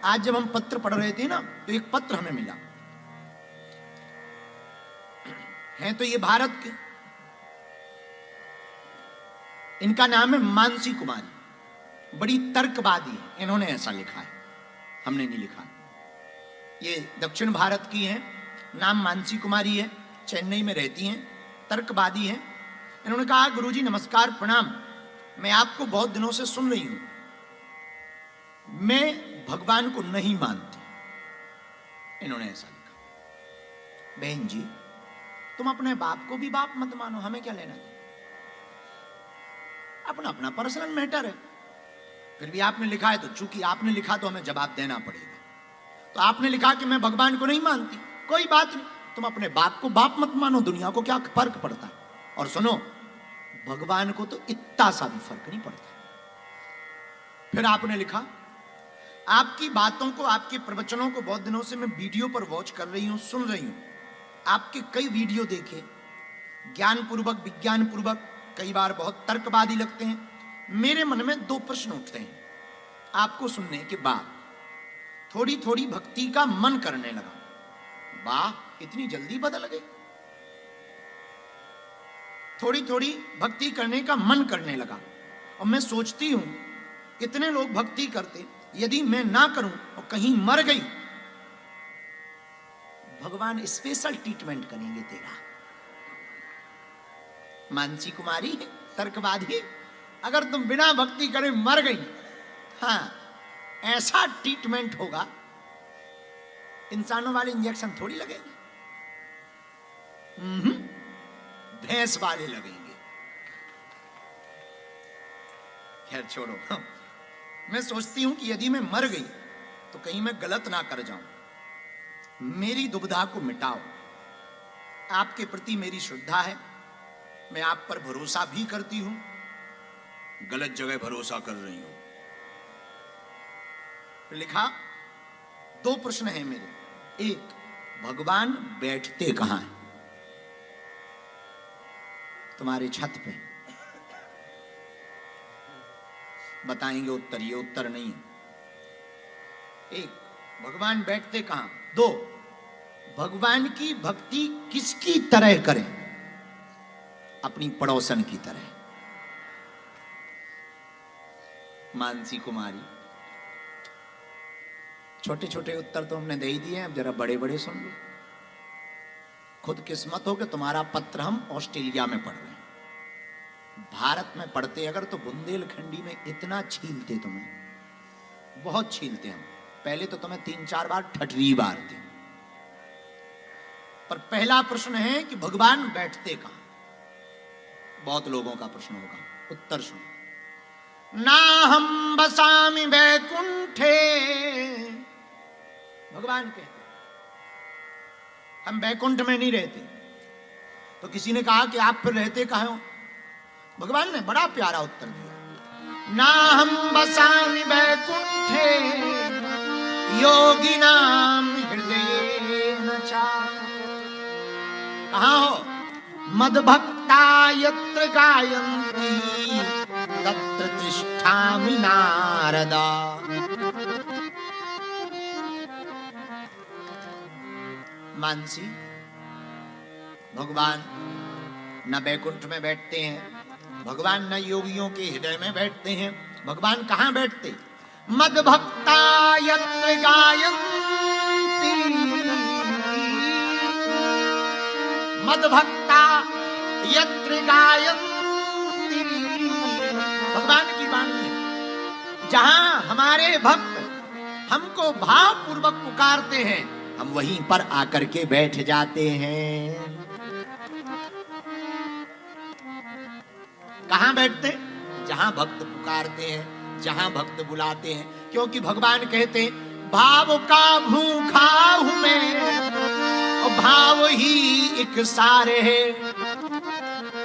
आज जब हम पत्र पढ़ रहे थे ना, तो एक पत्र हमें मिला है, तो ये भारत के, इनका नाम है मानसी कुमारी, बड़ी तर्कवादी है, इन्होंने ऐसा लिखा है, हमने नहीं लिखा। ये दक्षिण भारत की है, नाम मानसी कुमारी है, चेन्नई में रहती हैं, तर्कवादी है। इन्होंने कहा, गुरुजी नमस्कार प्रणाम, मैं आपको बहुत दिनों से सुन रही हूं, मैं भगवान को नहीं मानती। इन्होंने ऐसा लिखा। बहन जी, तुम अपने बाप को भी बाप मत मानो, हमें क्या लेना है, अपना अपना पर्सनल मैटर है। फिर भी आपने लिखा है, तो चूंकि आपने लिखा तो हमें जवाब देना पड़ेगा। तो आपने लिखा कि मैं भगवान को नहीं मानती, कोई बात नहीं, तुम अपने बाप को बाप मत मानो, दुनिया को क्या फर्क पड़ता है। और सुनो, भगवान को तो इतना सा भी फर्क नहीं पड़ता। फिर आपने लिखा, आपकी बातों को, आपके प्रवचनों को बहुत दिनों से मैं वीडियो पर वॉच कर रही हूं, सुन रही हूं, आपके कई वीडियो देखे, ज्ञान पूर्वक, विज्ञान पूर्वक, कई बार बहुत तर्कवादी लगते हैं। मेरे मन में दो प्रश्न उठते हैं आपको सुनने के बाद। थोड़ी थोड़ी भक्ति का मन करने लगा। वाह, इतनी जल्दी बदल गई। थोड़ी थोड़ी भक्ति करने का मन करने लगा, और मैं सोचती हूं, इतने लोग भक्ति करते, यदि मैं ना करूं और कहीं मर गई, भगवान स्पेशल ट्रीटमेंट करेंगे तेरा। मानसी कुमारी, तर्कवादी, अगर तुम बिना भक्ति करे मर गई, हाँ, ऐसा ट्रीटमेंट होगा, इंसानों वाले इंजेक्शन थोड़ी लगेंगे, भैंस वाले लगेंगे। खैर छोड़ो, मैं सोचती हूं कि यदि मैं मर गई तो कहीं मैं गलत ना कर जाऊं। मेरी दुविधा को मिटाओ। आपके प्रति मेरी श्रद्धा है, मैं आप पर भरोसा भी करती हूं, गलत जगह भरोसा कर रही हूं। लिखा, दो प्रश्न हैं मेरे। एक, भगवान बैठते कहां हैं? तुम्हारे छत पे। बताएंगे उत्तर, ये उत्तर नहीं है। एक, भगवान बैठते कहां? दो, भगवान की भक्ति किसकी तरह करें? अपनी पड़ोसन की तरह। मानसी कुमारी, छोटे छोटे उत्तर तो हमने दे ही दिए हैं, अब जरा बड़े बड़े सुन लो। खुद किस्मत हो कि तुम्हारा पत्र हम ऑस्ट्रेलिया में पढ़ रहे हैं। भारत में पढ़ते अगर तो बुंदेलखंडी में इतना छीलते, तुम्हें बहुत छीलते हम। पहले तो तुम्हें 3-4 बार ठटरी बार थे। पर पहला प्रश्न है कि भगवान बैठते कहां? बहुत लोगों का प्रश्न होगा, उत्तर सुनो। ना हम बसामि बैकुंठे, भगवान कहते हम बैकुंठ में नहीं रहते। तो किसी ने कहा कि आप फिर रहते कहां हो? भगवान ने बड़ा प्यारा उत्तर दिया, ना हम बसामि बैकुंठे योगिनाम हृदयेन च। कहां हो? मद्भक्ता यत्र गायन्ति तत्र तिष्ठामि नारदा। मानसी, भगवान न बैकुंठ में बैठते हैं, भगवान न योगियों के हृदय में बैठते हैं। भगवान कहां बैठते? मद्भक्ता यत्र गायन्ति, मद्भक्ता यत्र गायन्ति। भगवान की वाणी है, जहां हमारे भक्त हमको भावपूर्वक पुकारते हैं, हम वहीं पर आकर के बैठ जाते हैं। कहां बैठते? जहां भक्त पुकारते हैं, जहां भक्त बुलाते हैं। क्योंकि भगवान कहते हैं, भाव का भूखा हूं मैं और भाव ही एक सारे है,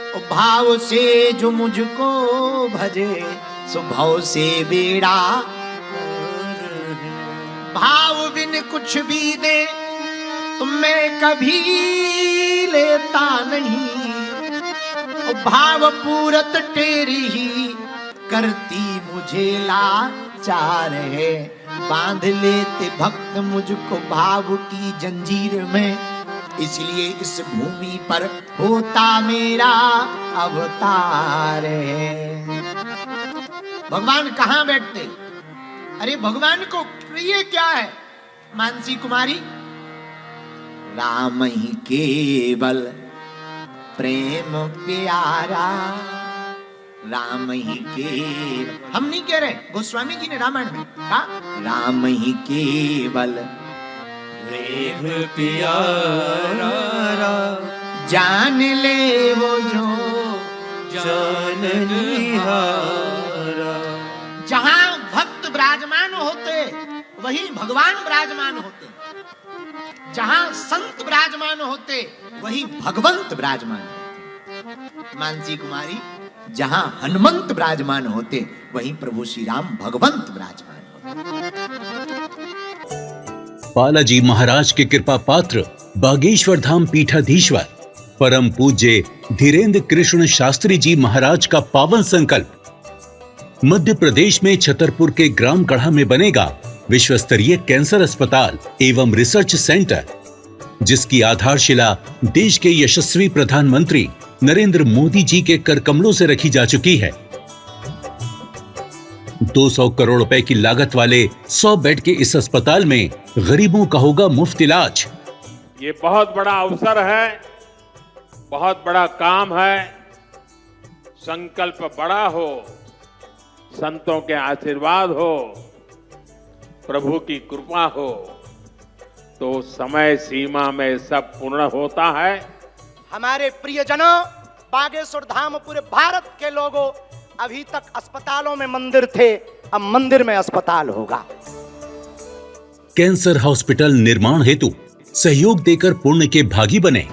और भाव से जो मुझको भजे सो भाव से बेड़ा। भाव बिन कुछ भी दे तो मैं कभी लेता नहीं, और भाव पूरत तेरी ही करती मुझे लाचार है। बांध लेते भक्त मुझको भाव की जंजीर में, इसलिए इस भूमि पर होता मेरा अवतार है। भगवान कहाँ बैठते? अरे भगवान को प्रिय क्या है मानसी कुमारी? राम ही केवल प्रेम प्यारा, राम ही केवल, हम नहीं कह रहे, गोस्वामी जी ने रामायण में कहा राम ही केवल प्रेम प्यारा, जान ले वो जो जान निहारा। जहां भक्त विराजमान होते वही भगवान विराजमान होते, जहां संत विराजमान होते वही भगवंत विराजमान होते। मानसी कुमारी, जहां हनुमंत विराजमान होते वहीं प्रभु श्री राम भगवंत विराजमान होते। बालाजी महाराज के कृपा पात्र बागेश्वर धाम पीठाधीश्वर परम पूज्य धीरेन्द्र कृष्ण शास्त्री जी महाराज का पावन संकल्प। मध्य प्रदेश में छतरपुर के ग्राम गढ़ा में बनेगा विश्व स्तरीय कैंसर अस्पताल एवं रिसर्च सेंटर, जिसकी आधारशिला देश के यशस्वी प्रधानमंत्री नरेंद्र मोदी जी के कर कमलों से रखी जा चुकी है। 200 करोड़ रुपए की लागत वाले 100 बेड के इस अस्पताल में गरीबों का होगा मुफ्त इलाज। ये बहुत बड़ा अवसर है, बहुत बड़ा काम है। संकल्प बड़ा हो, संतों के आशीर्वाद हो, प्रभु की कृपा हो, तो समय सीमा में सब पूर्ण होता है। हमारे प्रियजनों, बागेश्वर धाम पूरे भारत के लोगों, अभी तक अस्पतालों में मंदिर थे, अब मंदिर में अस्पताल होगा। कैंसर हॉस्पिटल निर्माण हेतु सहयोग देकर पुण्य के भागी बने।